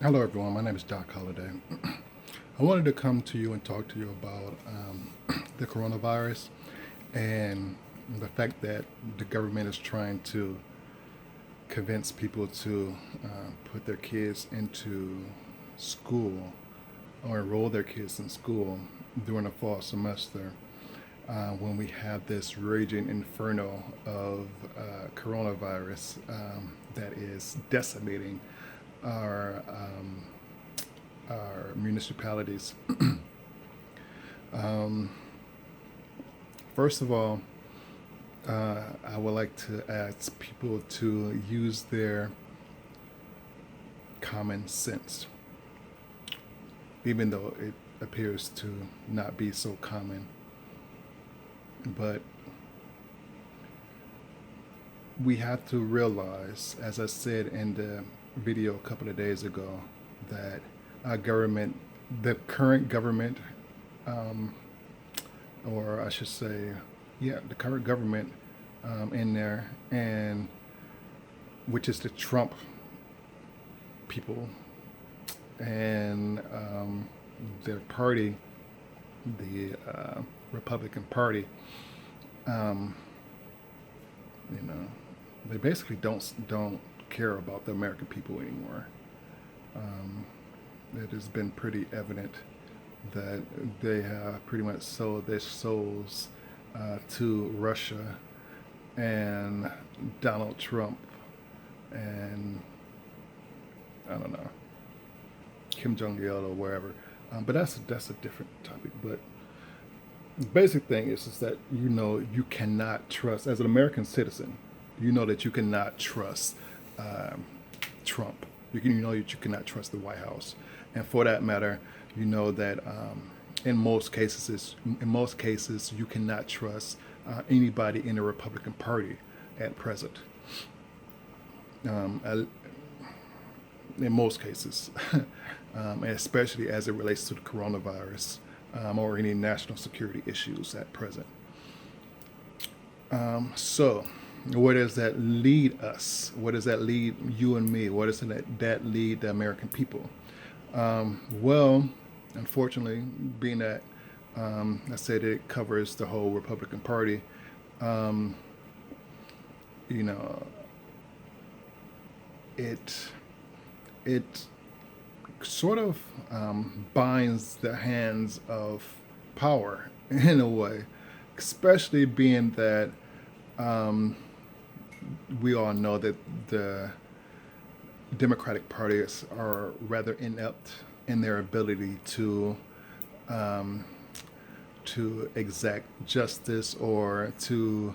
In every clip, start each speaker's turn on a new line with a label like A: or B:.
A: Hello, everyone. My name is Doc Holliday. I wanted to come to you and talk to you about the coronavirus and the fact that the government is trying to convince people to put their kids into school or enroll their kids in school during the fall semester when we have this raging inferno of coronavirus that is decimating our municipalities. um, First of all, I would like to ask people to use their common sense, even though it appears to not be so common. But we have to realize, as I said in the video a couple of days ago, that our government, the current government, um, or I should say, yeah, the current government in there, and which is the Trump people and their party, the Republican Party, um, you know, they basically don't care about the American people anymore. Um, it has been pretty evident that they have pretty much sold their souls to Russia and Donald Trump and I don't know Kim Jong Il or wherever. But that's a different topic. But the basic thing is that you cannot trust as an American citizen. You know that you cannot trust um, Trump. You know that you cannot trust the White House, and for that matter, you know that in most cases you cannot trust anybody in the Republican Party at present. Um, in most cases, especially as it relates to the coronavirus or any national security issues at present. So, where does that lead us? Where does that lead you and me? Where does that lead the American people? Well, unfortunately, being that I said it covers the whole Republican Party, um, you know, it it sort of binds the hands of power in a way, especially being that um, we all know that the Democratic parties are rather inept in their ability um, to exact justice or to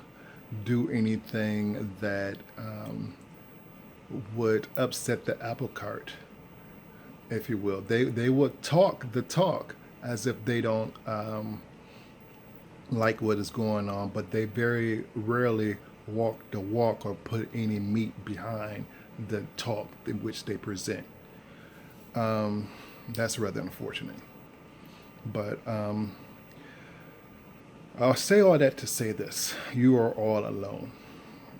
A: do anything that would upset the apple cart, if you will. They would talk the talk as if they don't like what is going on, but they very rarely walk the walk or put any meat behind the talk in which they present. That's rather unfortunate. But I'll say all that to say this: you are all alone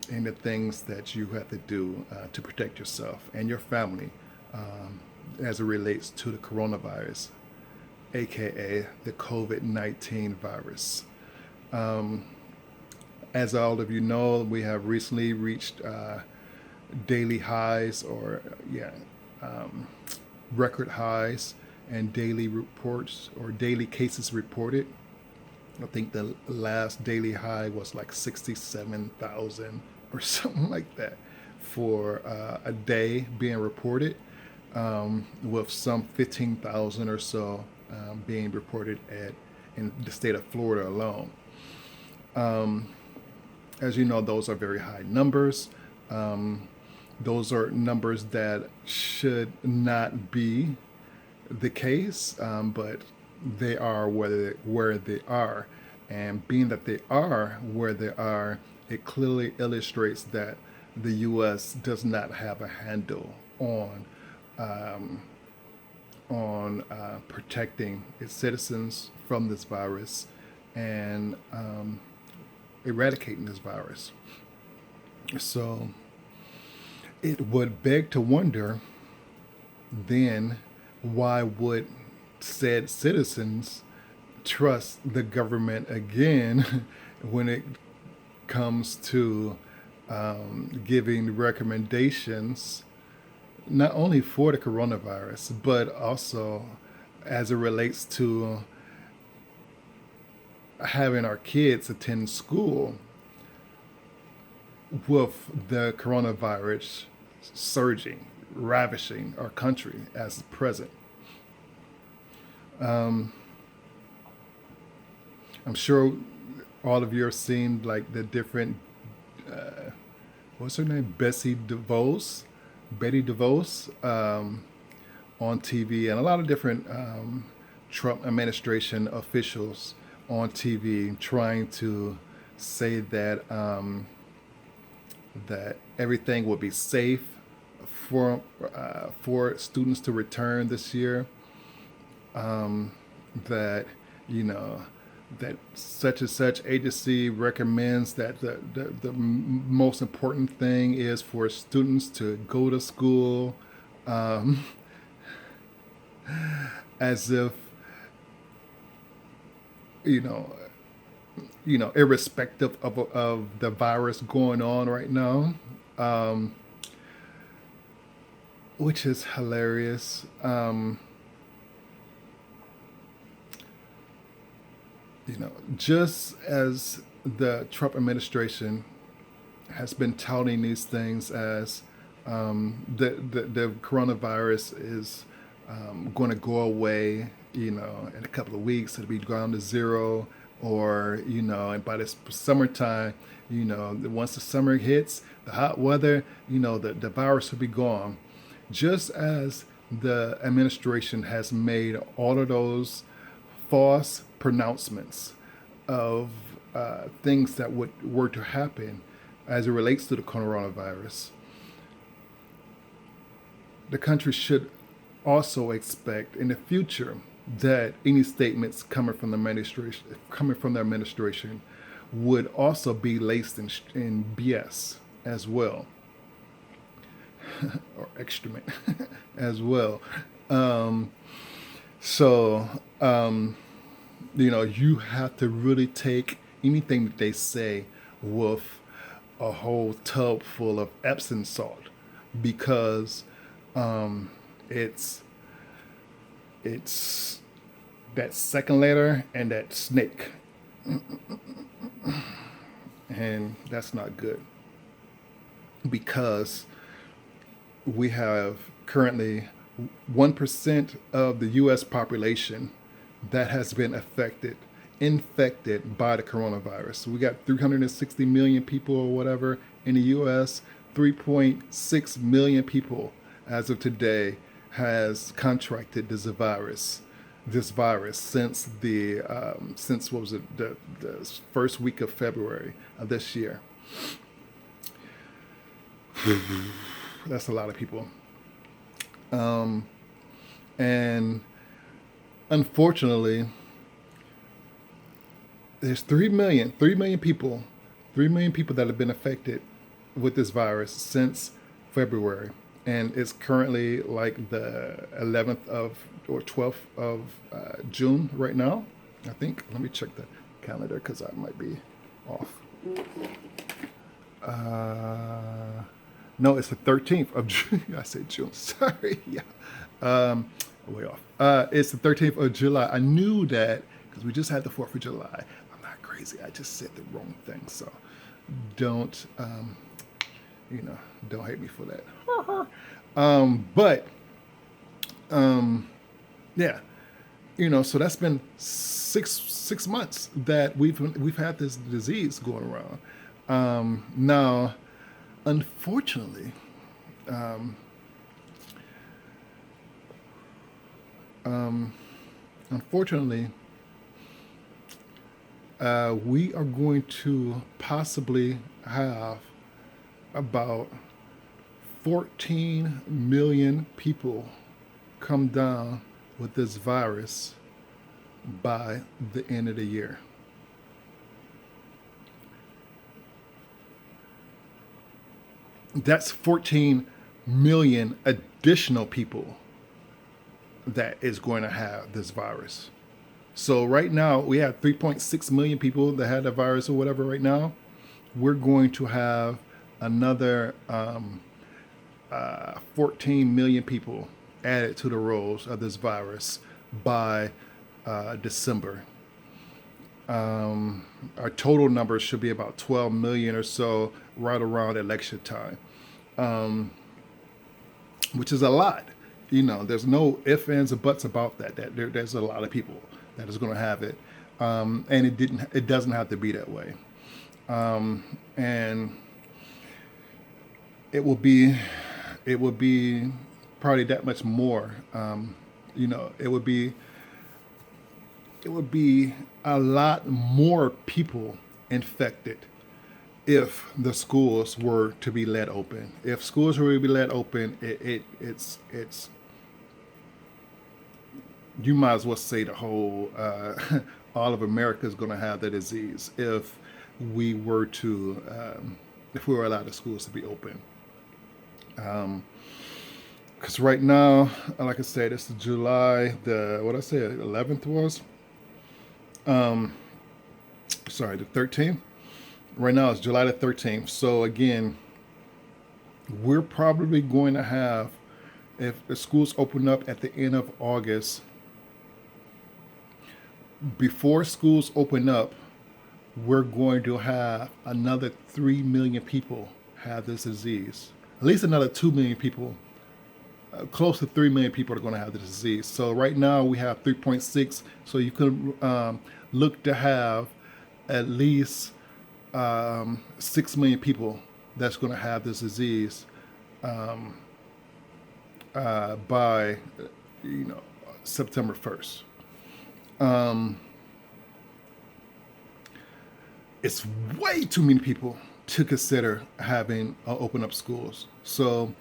A: in the things that you have to do to protect yourself and your family as it relates to the coronavirus, aka the COVID-19 virus. Um, as all of you know, we have recently reached daily highs, or yeah, um, record highs, and daily reports or daily cases reported. I think the last daily high was like 67,000 or something like that for a day being reported, with some 15,000 or so being reported in the state of Florida alone. Um, as you know, those are very high numbers. Um, those are numbers that should not be the case, but they are where they are. And being that they are where they are, it clearly illustrates that the U.S. does not have a handle um, on protecting its citizens from this virus and eradicating this virus. So it would beg to wonder then why would said citizens trust the government again when it comes to giving recommendations, not only for the coronavirus, but also as it relates to having our kids attend school with the coronavirus surging, ravishing our country as present? I'm sure all of you are seeing like the different, what's her name, Betty DeVos, on TV, and a lot of different Trump administration officials on TV trying to say that that everything will be safe for students to return this year. That you know that such and such agency recommends that the most important thing is for students to go to school, um, as if you know irrespective of the virus going on right now, um, which is hilarious. Just as the Trump administration has been touting these things as the coronavirus is going to go away, in a couple of weeks, it'll be down to zero, or, and by this summertime, once the summer hits, the hot weather, the virus will be gone. Just as the administration has made all of those false pronouncements of things that were to happen as it relates to the coronavirus, the country should also expect in the future that any statements coming from the administration would also be laced in BS as well, or excrement as well. So, you have to really take anything that they say with a whole tub full of Epsom salt, because it's that second letter and that snake, and that's not good, because we have currently 1% of the U.S. population that has been infected by the coronavirus. We got 360 million people or whatever in the U.S. 3.6 million people as of today has contracted this virus. Since what was it, the first week of February of this year. That's a lot of people. And unfortunately, there's 3 million people that have been affected with this virus since February. And it's currently like the 11th or 12th of June right now, I think. Let me check the calendar because I might be off. No, it's the 13th of June. I said June. Sorry. Yeah. Way off. It's the 13th of July. I knew that because we just had the 4th of July. I'm not crazy. I just said the wrong thing. So don't hate me for that. Yeah. So that's been six months that we've had this disease going around. Now, unfortunately, we are going to possibly have about 14 million people come down with this virus by the end of the year. That's 14 million additional people that is going to have this virus. So right now we have 3.6 million people that had the virus or whatever. Right now, we're going to have another 14 million people added to the rolls of this virus by December. Our total numbers should be about 12 million or so right around election time, which is a lot. There's no ifs, ands, or buts about that. There's a lot of people that is going to have it, and it doesn't have to be that way, and it will be probably that much more. It would be a lot more people infected if the schools were to be let open. If schools were to be let open, it's you might as well say the whole all of America is going to have the disease if we were allowed the schools to be open. Because right now, like I said, it's July the 11th was. Sorry, the 13th. Right now it's July the 13th. So again, we're probably going to have, if the schools open up at the end of August, before schools open up, we're going to have another 3 million people have this disease. At least another 2 million people, close to 3 million people are going to have the disease. So right now we have 3.6. So you could look to have at least 6 million people that's going to have this disease by September 1st. It's way too many people to consider having open up schools. So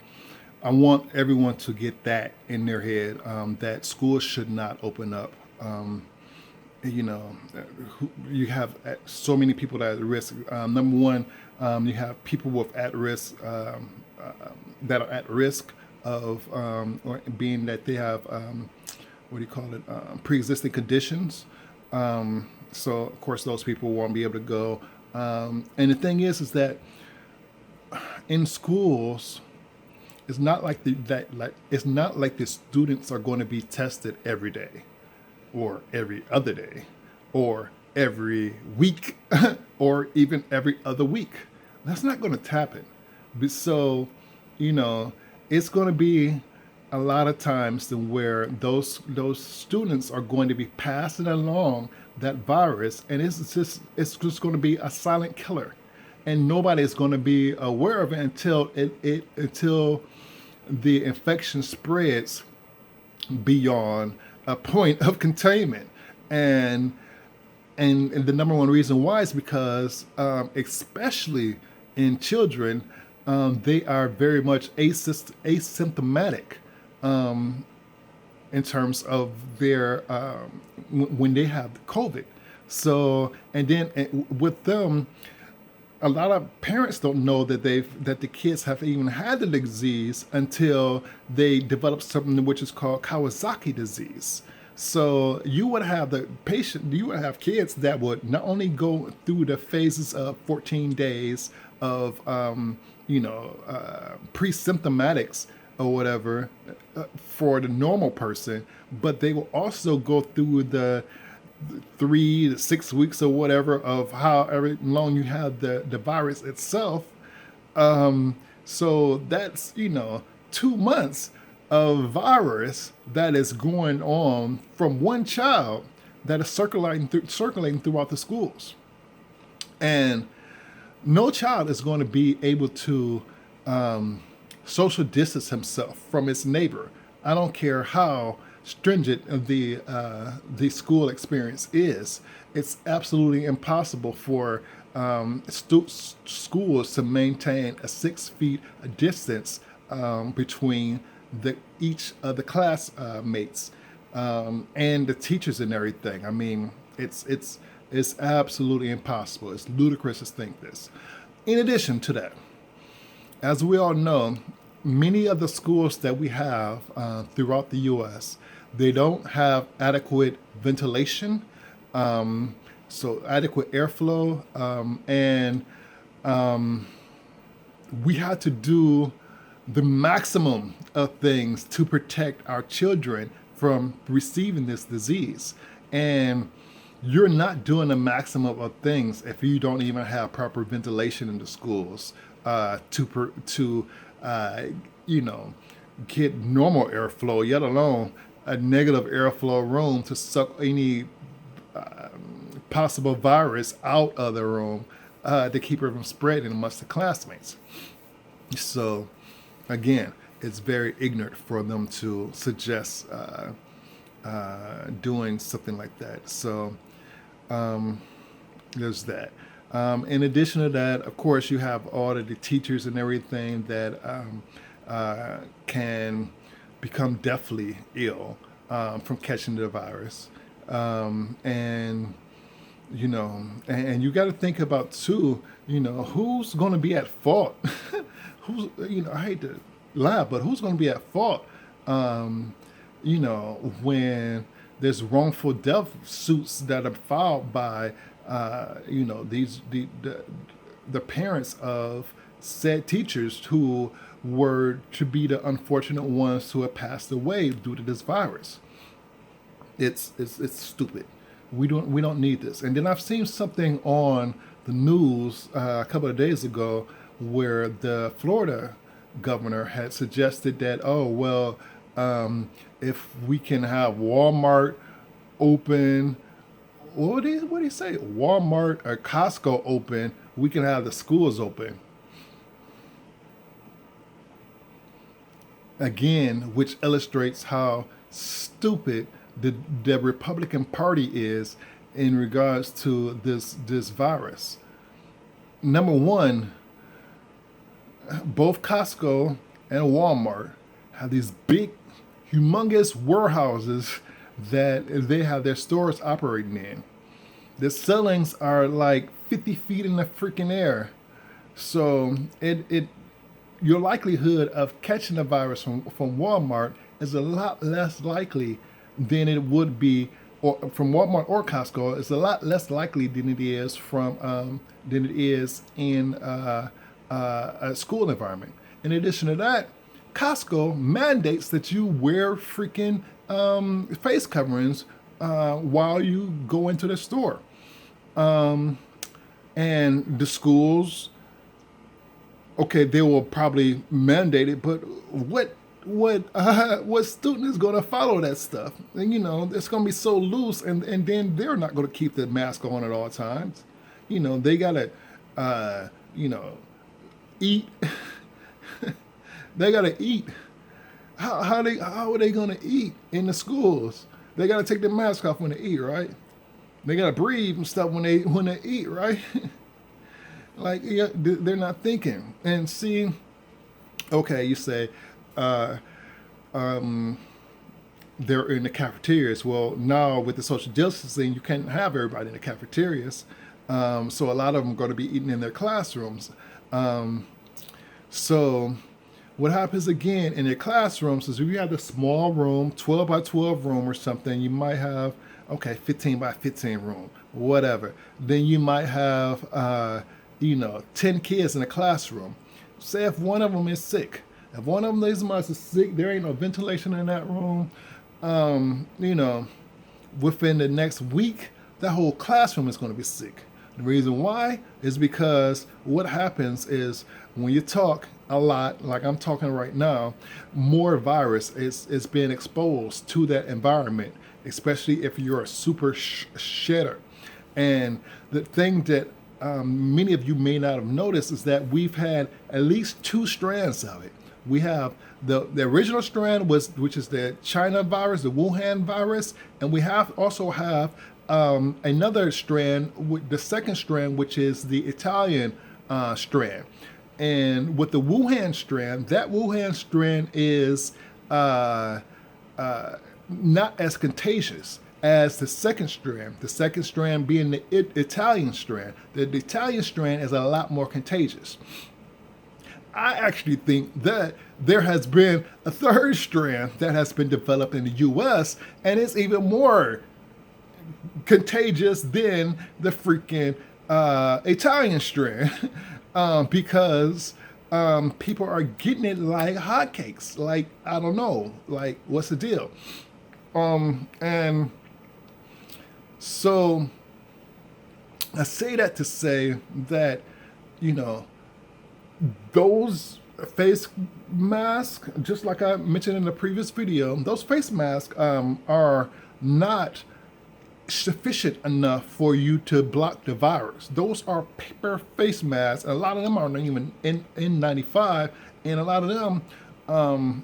A: I want everyone to get that in their head, that schools should not open up. You have so many people that are at risk. Number one, you have people with that are at risk of or being that they have pre-existing conditions. So of course those people won't be able to go. And the thing is that in schools, it's not like the students are going to be tested every day, or every other day, or every week, or even every other week. That's not going to happen. So, it's going to be a lot of times where those students are going to be passing along that virus, and it's just going to be a silent killer, and nobody is going to be aware of it until the infection spreads beyond a point of containment. And the number one reason why is because, especially in children, they are very much asymptomatic in terms of their when they have COVID. So, and then with them, a lot of parents don't know that the kids have even had the disease until they develop something which is called Kawasaki disease. So you would have kids that would not only go through the phases of 14 days of pre-symptomatics or whatever for the normal person, but they will also go through the 3 to 6 weeks or whatever of however long you have the virus itself. So that's 2 months of virus that is going on from one child that is circulating throughout the schools, and no child is going to be able to social distance himself from his neighbor. I don't care how stringent the school experience is. It's absolutely impossible for schools to maintain a 6 feet distance between each of the classmates and the teachers and everything. I mean, it's absolutely impossible. It's ludicrous to think this. In addition to that, as we all know, many of the schools that we have throughout the U.S., they don't have adequate ventilation, so adequate airflow, and we had to do the maximum of things to protect our children from receiving this disease. And you're not doing the maximum of things if you don't even have proper ventilation in the schools to you know, get normal airflow, yet alone a negative airflow room to suck any possible virus out of the room to keep it from spreading amongst the classmates. So, again, it's very ignorant for them to suggest doing something like that. So, there's that. In addition to that, of course, you have all of the teachers and everything that can become deathly ill from catching the virus. And and you got to think about too, who's going to be at fault? I hate to lie, but who's going to be at fault? When there's wrongful death suits that are filed by, the parents of said teachers who were to be the unfortunate ones who have passed away due to this virus. It's stupid. We don't need this. And then I've seen something on the news a couple of days ago where the Florida governor had suggested that, if we can have Walmart open, what did he say? Walmart or Costco open, we can have the schools open. Again, which illustrates how stupid the Republican Party is in regards to this virus. Number one, both Costco and Walmart have these big, humongous warehouses that they have their stores operating in. The ceilings are like 50 feet in the freaking air. So your likelihood of catching the virus from Walmart is a lot less likely than it would be, or from Walmart or Costco. It's a lot less likely than it is in a school environment. In addition to that, Costco mandates that you wear freaking face coverings while you go into the store. And the schools, okay, they will probably mandate it, but what student is going to follow that stuff? And it's going to be so loose, and then they're not going to keep the mask on at all times. They gotta eat. They gotta eat. How are they gonna eat in the schools? They gotta take their mask off when they eat, right? They gotta breathe and stuff when they eat, right? Like, they're not thinking. And see, okay, you say they're in the cafeterias. Well, now with the social distancing, you can't have everybody in the cafeterias. So a lot of them are going to be eating in their classrooms. So what happens again in your classrooms is if you have a small room, 12 by 12 room or something, you might have, 15 by 15 room, whatever. Then you might have, 10 kids in a classroom. Say if one of them is sick. If one of them is sick, there ain't no ventilation in that room. Within the next week, that whole classroom is going to be sick. The reason why is because what happens is when you talk a lot, like I'm talking right now, more virus is being exposed to that environment, especially if you're a super shedder. And the thing that many of you may not have noticed is that we've had at least two strands of it. We have the original strand, which is the China virus, the Wuhan virus, and we also have another strand, the second strand, which is the Italian strand. And with the Wuhan strand, that Wuhan strand is not as contagious as the second strand being the Italian strand. The Italian strand is a lot more contagious. I actually think that there has been a third strand that has been developed in the US, and it's even more contagious than the freaking Italian strand because people are getting it like hotcakes. Like, I don't know, like, what's the deal? And so I say that to say that, you know, those face masks, just like I mentioned in the previous video, those face masks are not sufficient enough for you to block the virus. Those are paper face masks. A lot of them aren't even N95, and a lot of them,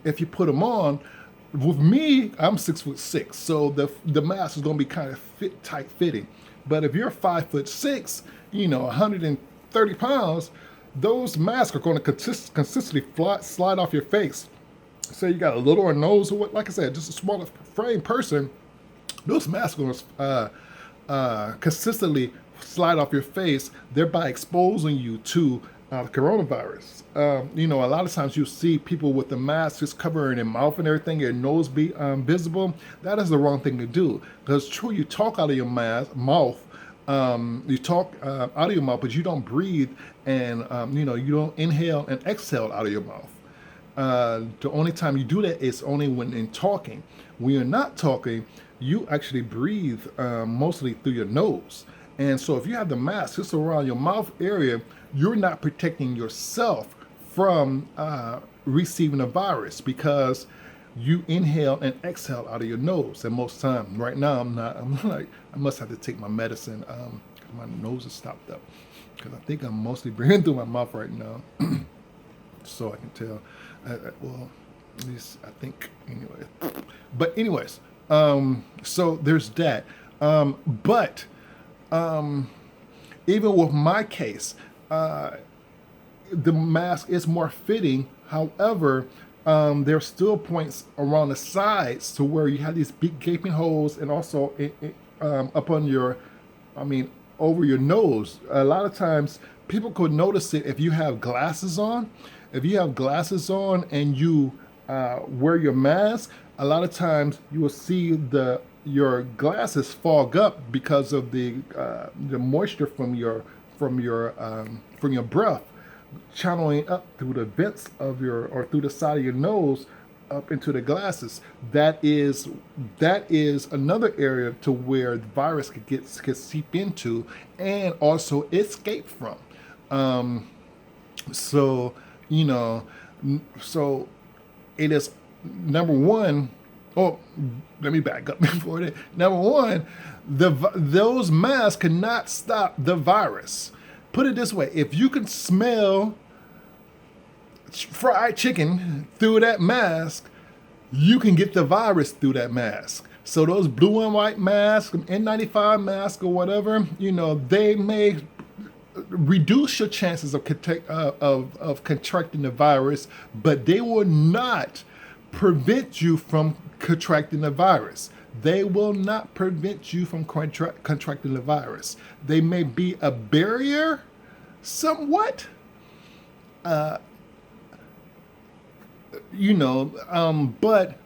A: if you put them on, with me, I'm 6'6", so the mask is going to be kind of tight fitting. But if you're 5'6", 130 pounds, those masks are going to consistently slide off your face. Say you got a littler nose or what, like I said, just a smaller frame person, those masks are going to consistently slide off your face, thereby exposing you to coronavirus. A lot of times you see people with the mask just covering their mouth and everything, your nose be visible. That is the wrong thing to do. Because true, you talk out of your mouth, you talk out of your mouth, but you don't breathe, and you don't inhale and exhale out of your mouth. The only time you do that is only when in talking. When you're not talking, you actually breathe mostly through your nose. And so if you have the mask just around your mouth area, you're not protecting yourself from receiving a virus because you inhale and exhale out of your nose. And most time, right now, I'm like, I must have to take my medicine. My nose is stopped up because I think I'm mostly breathing through my mouth right now. So I can tell. Well, at least I think anyway. But anyways, so there's that. But even with my case, the mask is more fitting. However, there are still points around the sides to where you have these big gaping holes, and also up on your, over your nose. A lot of times people could notice it if you have glasses on. If you have glasses on and you wear your mask, a lot of times you will see your glasses fog up because of the moisture from your breath channeling up through the vents of or through the side of your nose up into the glasses. That is another area to where the virus could seep into and also escape from. So it is number one. Oh, let me back up before that. Number one, those masks cannot stop the virus. Put it this way: if you can smell fried chicken through that mask, you can get the virus through that mask. So those blue and white masks, N95 masks or whatever, they may reduce your chances of contracting the virus, but they will not prevent you from contracting the virus. They will not prevent you from contracting the virus. They may be a barrier somewhat, but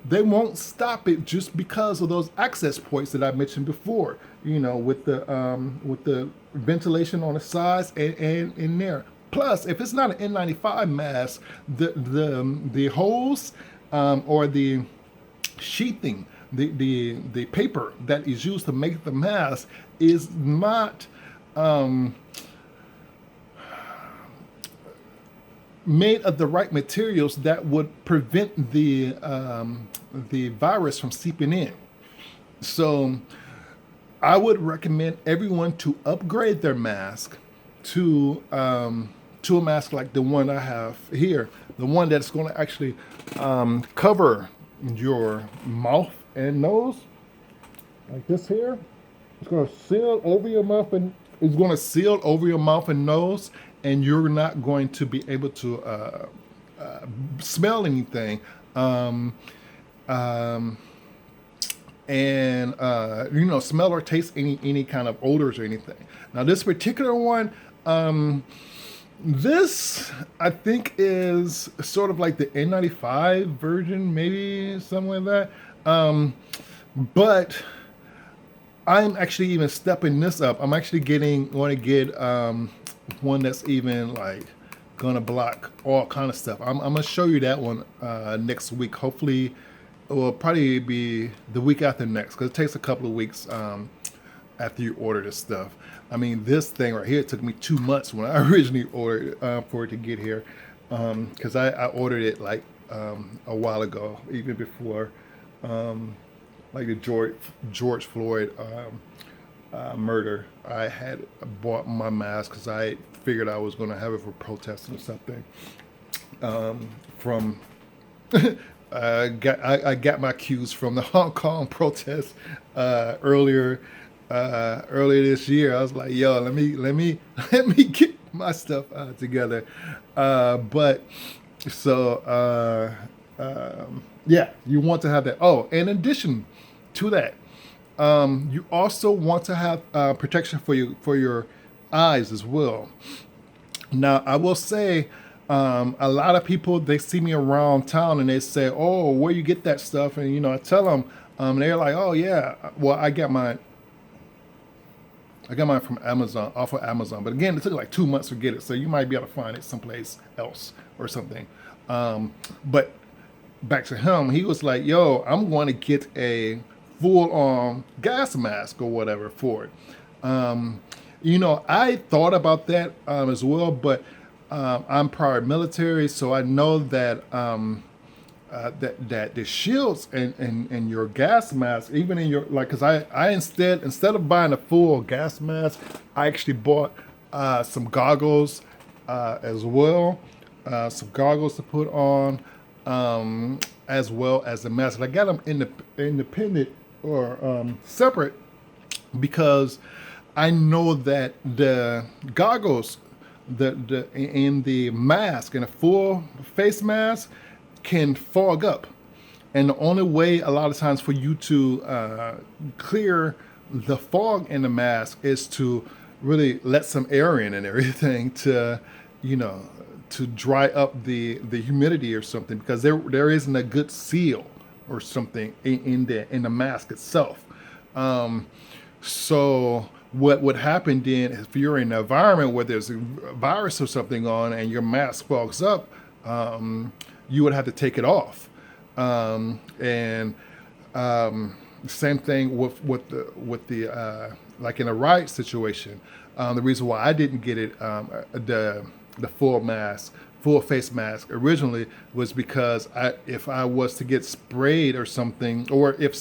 A: they won't stop it just because of those access points that I mentioned before, with the ventilation on the sides and in there. Plus, if it's not an N95 mask, the holes or the sheathing, the paper that is used to make the mask is not made of the right materials that would prevent the virus from seeping in. So I would recommend everyone to upgrade their mask to a mask like the one I have here, the one that's going to actually cover your mouth and nose, like this here. It's going to seal over your mouth and nose, and you're not going to be able to smell anything, and smell or taste any kind of odors or anything. Now, this particular one, This, I think, is sort of like the N95 version, maybe something like that. But I'm actually even stepping this up. I'm actually want to get one that's even like gonna block all kind of stuff. I'm gonna show you that one next week. Hopefully, it will probably be the week after next because it takes a couple of weeks after you order this stuff. I mean, this thing right here took me 2 months when I originally ordered for it to get here because I ordered it like a while ago, even before like the George Floyd murder. I had bought my mask because I figured I was going to have it for protesting or something. From I got my cues from the Hong Kong protest earlier this year. I was like, yo, let me get my stuff together. But so yeah, you want to have that. Oh, in addition to that, you also want to have protection for your eyes as well. Now, I will say, a lot of people they see me around town and they say, "Oh, where you get that stuff?" And I tell them, they're like, "Oh yeah, well I got mine from Amazon, off of Amazon." But again, it took like 2 months to get it, so you might be able to find it someplace else or something. But back to him, he was like, "Yo, I'm going to get a full-on gas mask or whatever for it." I thought about that as well, but I'm prior military, so I know that that the shields and your gas mask, even in your like, because I instead of buying a full gas mask, I actually bought some goggles as well, some goggles to put on, as well as the mask. I got them independent or separate because I know that the goggles, the mask and a full face mask can fog up, and the only way a lot of times for you to clear the fog in the mask is to really let some air in and everything to you know to dry up the humidity or something, because there isn't a good seal or something in the mask itself. So what would happen then if you're in an environment where there's a virus or something on and your mask fogs up, you would have to take it off. And same thing with the like in a riot situation. The reason why I didn't get it the full face mask originally was because if I was to get sprayed or something, or if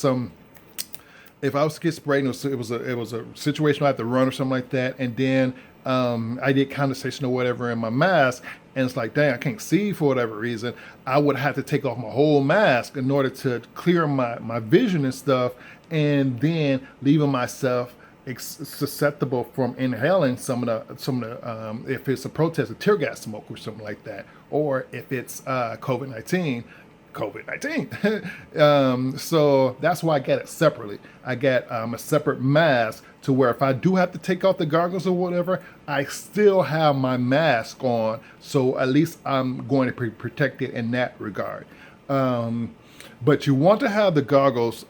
A: I was to get sprayed, it was a situation I had to run or something like that, and then I did condensation or whatever in my mask, and it's like, dang, I can't see for whatever reason. I would have to take off my whole mask in order to clear my vision and stuff, and then leaving myself susceptible from inhaling some of the if it's a protest, a tear gas smoke or something like that, or if it's COVID-19. So that's why I got it separately. I got a separate mask to where if I do have to take off the goggles or whatever, I still have my mask on. So at least I'm going to be protected in that regard. But you want to have the goggles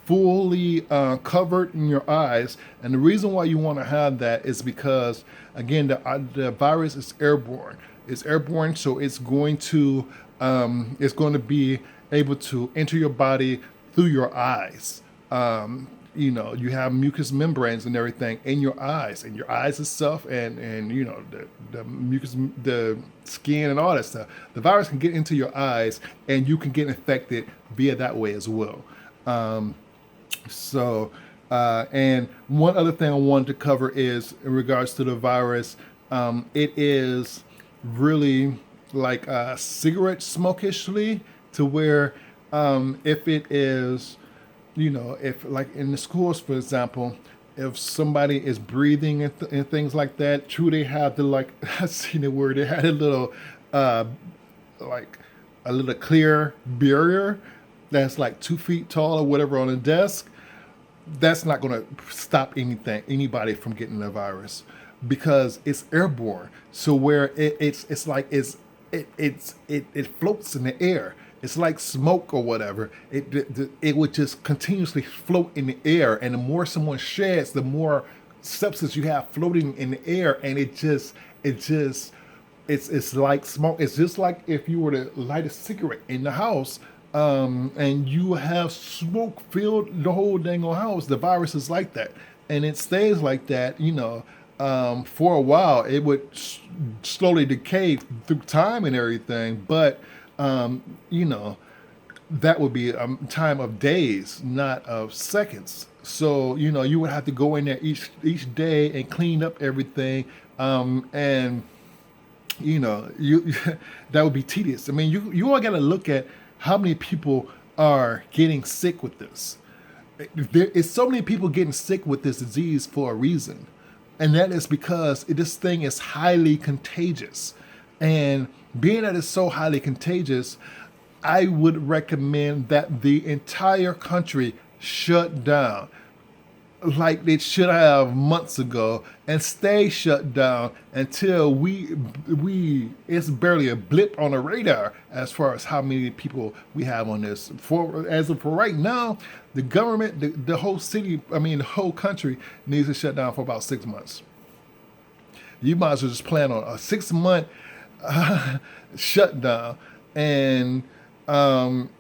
A: fully covered in your eyes. And the reason why you want to have that is because, again, the virus is airborne. It's airborne, so it's going to be able to enter your body through your eyes. You have mucous membranes and everything in your eyes, itself, and the mucus, the skin, and all that stuff. The virus can get into your eyes, and you can get infected via that way as well. And one other thing I wanted to cover is in regards to the virus. It is really like cigarette smokishly, to where if it is, if like in the schools, for example, if somebody is breathing and things like that, true, they have the, like, I seen it where they had a little like a little clear barrier that's like 2 feet tall or whatever on a desk. That's not going to stop anybody from getting the virus. because it's airborne. So where it's like it floats in the air. It's like smoke or whatever. It would just continuously float in the air, and the more someone sheds, the more substance you have floating in the air, and it's like smoke. It's just like if you were to light a cigarette in the house, and you have smoke filled the whole dang old house. The virus is like that, and it stays like that. For a while, it would slowly decay through time and everything. But you know, that would be a time of days, not of seconds. So you would have to go in there each day and clean up everything, and you that would be tedious. I mean, you all got to look at how many people are getting sick with this. There is so many people getting sick with this disease for a reason, and that is because this thing is highly contagious. And being that it's so highly contagious, I would recommend that the entire country shut down like it should have months ago, and stay shut down until we it's barely a blip on the radar as far as how many people we have on this. For right now, the government, the whole city, I mean the whole country needs to shut down for about 6 months. You might as well just plan on a 6 month shutdown, and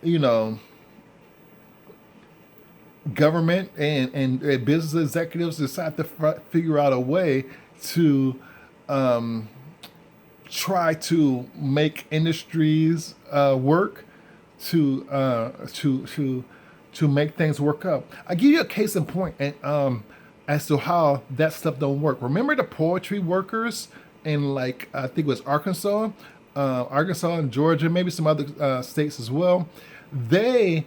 A: you know, government and business executives decide to figure out a way to try to make industries work, to make things work up. I give you a case in point, and as to how that stuff don't work. Remember the poultry workers in, like, I think it was Arkansas and Georgia, maybe some other states as well. They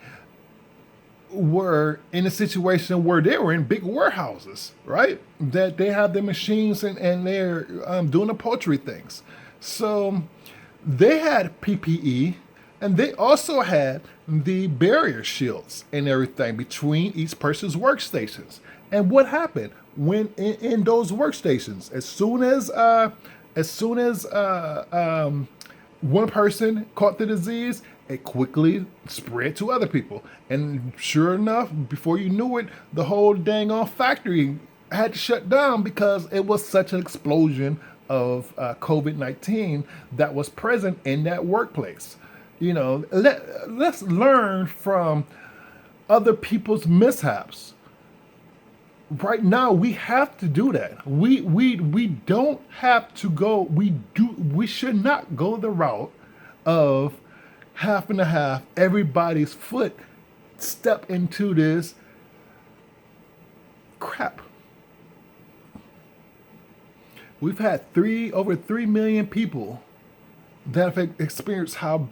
A: were in a situation where they were in big warehouses, right? That they have their machines, and they're doing the poultry things. So they had PPE, and they also had the barrier shields and everything between each person's workstations. And what happened when in those workstations? As soon as one person caught the disease, it quickly spread to other people. And sure enough, before you knew it, the whole dang on factory had to shut down because it was such an explosion of COVID-19 that was present in that workplace. Let's learn from other people's mishaps. Right now, we have to do that. We don't have to go. We should not go the route of half and a half everybody's foot step into this crap. We've had over 3 million people that have experienced how